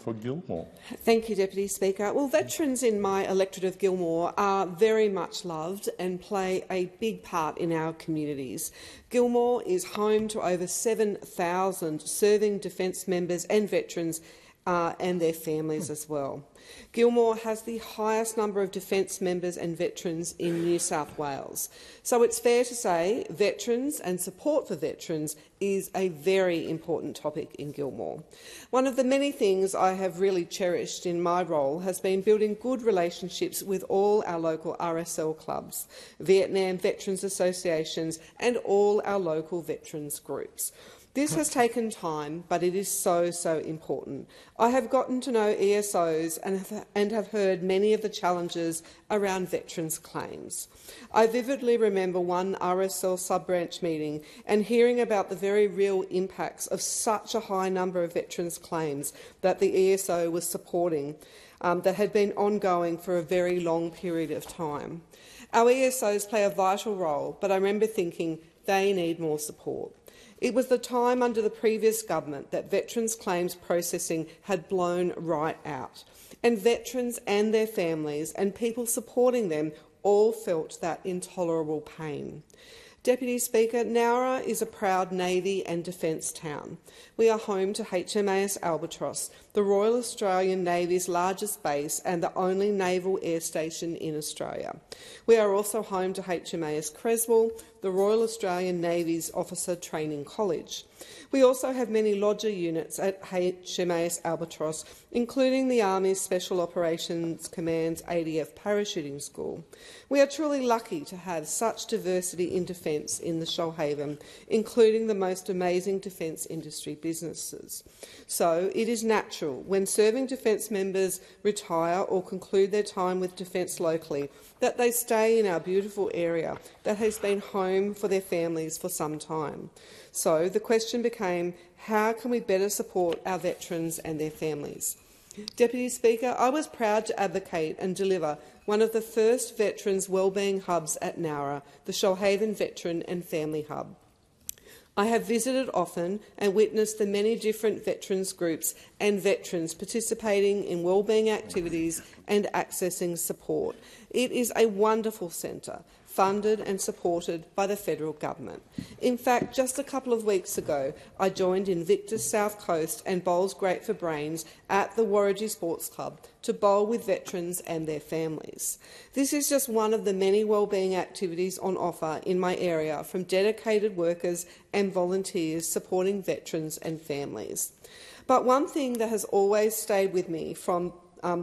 For Gilmore. Thank you, Deputy Speaker. Well, veterans in my electorate of Gilmore are very much loved and play a big part in our communities. Gilmore is home to over 7,000 serving defence members and veterans and their families as well. Gilmore has the highest number of defence members and veterans in New South Wales. So it's fair to say veterans and support for veterans is a very important topic in Gilmore. One of the many things I have really cherished in my role has been building good relationships with all our local RSL clubs, Vietnam Veterans Associations and all our local veterans groups. This has taken time, but it is so important. I have gotten to know ESOs and have heard many of the challenges around veterans' claims. I vividly remember one RSL sub-branch meeting and hearing about the very real impacts of such a high number of veterans' claims that the ESO was supporting that had been ongoing for a very long period of time. Our ESOs play a vital role, but I remember thinking they need more support. It was the time under the previous government that veterans' claims processing had blown right out, and veterans and their families and people supporting them all felt that intolerable pain. Deputy Speaker, Nowra is a proud Navy and Defence town. We are home to HMAS Albatross, the Royal Australian Navy's largest base and the only naval air station in Australia. We are also home to HMAS Creswell, the Royal Australian Navy's Officer Training College. We also have many lodger units at HMAS Albatross, including the Army's Special Operations Command's ADF Parachuting School. We are truly lucky to have such diversity in defence in the Shoalhaven, including the most amazing defence industry businesses. So it is natural, when serving defence members retire or conclude their time with defence locally, that they stay in our beautiful area that has been home for their families for some time. So the question became, how can we better support our veterans and their families? Deputy Speaker, I was proud to advocate and deliver one of the first veterans wellbeing hubs at Nowra, the Shoalhaven Veteran and Family Hub. I have visited often and witnessed the many different veterans groups and veterans participating in wellbeing activities and accessing support. It is a wonderful centre, funded and supported by the federal government. In fact, just a couple of weeks ago, I joined Invictus South Coast and Bowls Great for Brains at the Warragee Sports Club to bowl with veterans and their families. This is just one of the many wellbeing activities on offer in my area from dedicated workers and volunteers supporting veterans and families. But one thing that has always stayed with me from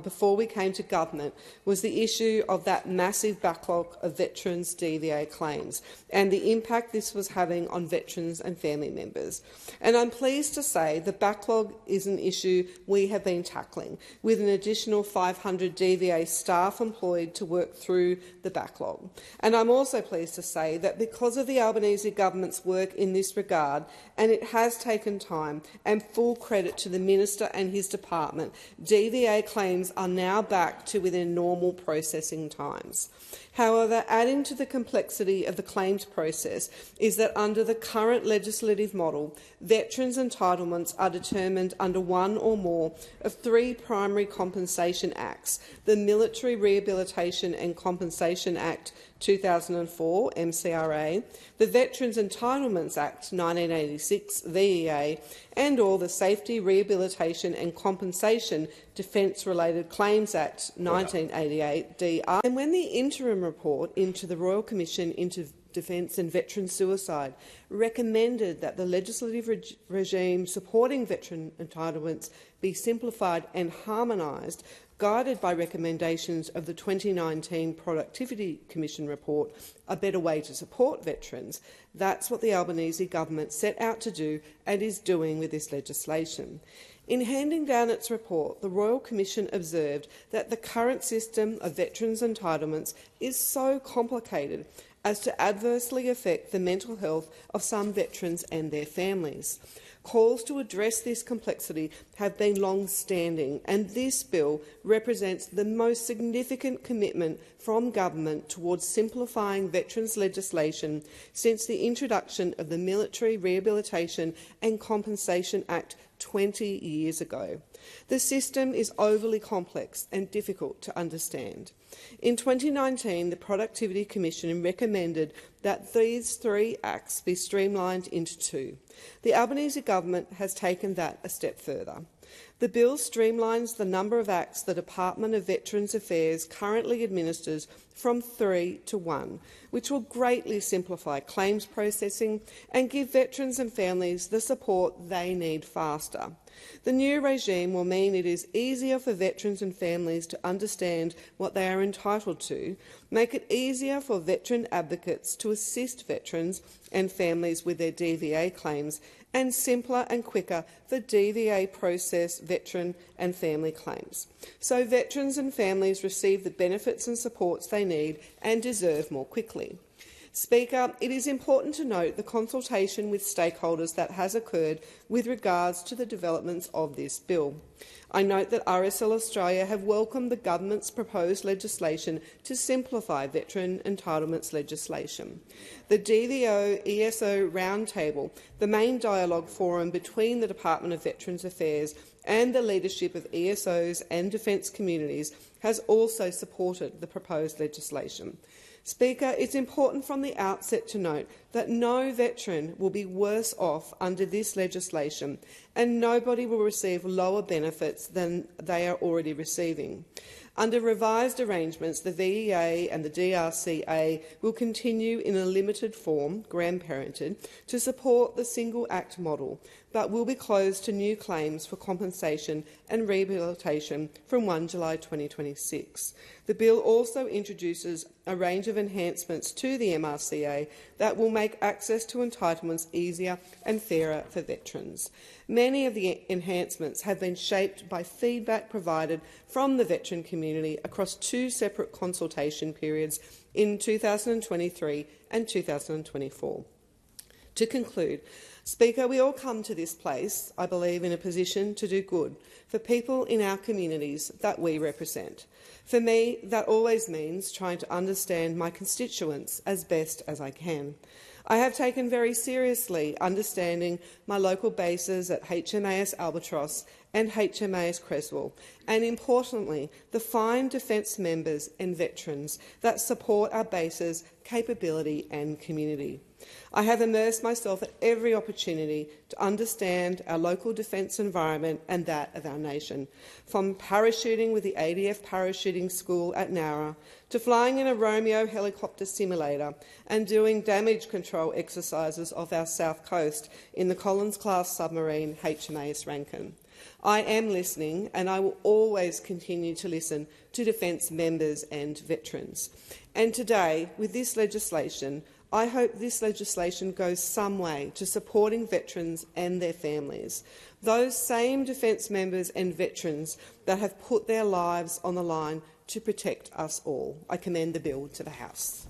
before we came to government was the issue of that massive backlog of veterans' DVA claims and the impact this was having on veterans and family members. And I'm pleased to say the backlog is an issue we have been tackling, with an additional 500 DVA staff employed to work through the backlog. And I'm also pleased to say that because of the Albanese government's work in this regard, and it has taken time, and full credit to the Minister and his department, DVA claims are now back to within normal processing times. However, adding to the complexity of the claims process is that under the current legislative model, veterans' entitlements are determined under one or more of three primary compensation acts: the Military Rehabilitation and Compensation Act 2004, MCRA, the Veterans Entitlements Act 1986, VEA, and or the Safety, Rehabilitation and Compensation Defence-Related Claims Act 1988, DR. And when the interim report into the Royal Commission into Defence and Veteran Suicide recommended that the legislative regime supporting veteran entitlements be simplified and harmonised, guided by recommendations of the 2019 Productivity Commission report, A Better Way to Support Veterans, that's what the Albanese government set out to do and is doing with this legislation. In handing down its report, the Royal Commission observed that the current system of veterans' entitlements is so complicated as to adversely affect the mental health of some veterans and their families. Calls to address this complexity have been long-standing, and this bill represents the most significant commitment from government towards simplifying veterans' legislation since the introduction of the Military Rehabilitation and Compensation Act 20 years ago. The system is overly complex and difficult to understand. In 2019, the Productivity Commission recommended that these 3 acts be streamlined into 2. The Albanese government has taken that a step further. The bill streamlines the number of acts the Department of Veterans Affairs currently administers from 3 to 1, which will greatly simplify claims processing and give veterans and families the support they need faster. The new regime will mean it is easier for veterans and families to understand what they are entitled to, make it easier for veteran advocates to assist veterans and families with their DVA claims, and simpler and quicker for DVA process veteran and family claims, so veterans and families receive the benefits and supports they need and deserve more quickly. Speaker, it is important to note the consultation with stakeholders that has occurred with regards to the developments of this bill. I note that RSL Australia have welcomed the government's proposed legislation to simplify veteran entitlements legislation. The DVO-ESO Roundtable, the main dialogue forum between the Department of Veterans Affairs and the leadership of ESOs and defence communities, has also supported the proposed legislation. Speaker, it's important from the outset to note that no veteran will be worse off under this legislation, and nobody will receive lower benefits than they are already receiving. Under revised arrangements, the VEA and the DRCA will continue in a limited form, grandparented, to support the Single Act model, but will be closed to new claims for compensation and rehabilitation from 1 July 2026. The bill also introduces a range of enhancements to the MRCA that will make access to entitlements easier and fairer for veterans. Many of the enhancements have been shaped by feedback provided from the veteran community across 2 separate consultation periods in 2023 and 2024. To conclude, Speaker, we all come to this place, I believe, in a position to do good for people in our communities that we represent. For me, that always means trying to understand my constituents as best as I can. I have taken very seriously understanding my local bases at HMAS Albatross and HMAS Creswell, and importantly, the fine defence members and veterans that support our bases, capability and community. I have immersed myself at every opportunity to understand our local defence environment and that of our nation, from parachuting with the ADF Parachuting School at Nowra to flying in a Romeo helicopter simulator and doing damage control exercises off our south coast in the Collins-class submarine HMAS Rankin. I am listening, and I will always continue to listen to defence members and veterans. And today, with this legislation, I hope this legislation goes some way to supporting veterans and their families, those same defence members and veterans that have put their lives on the line to protect us all. I commend the bill to the House.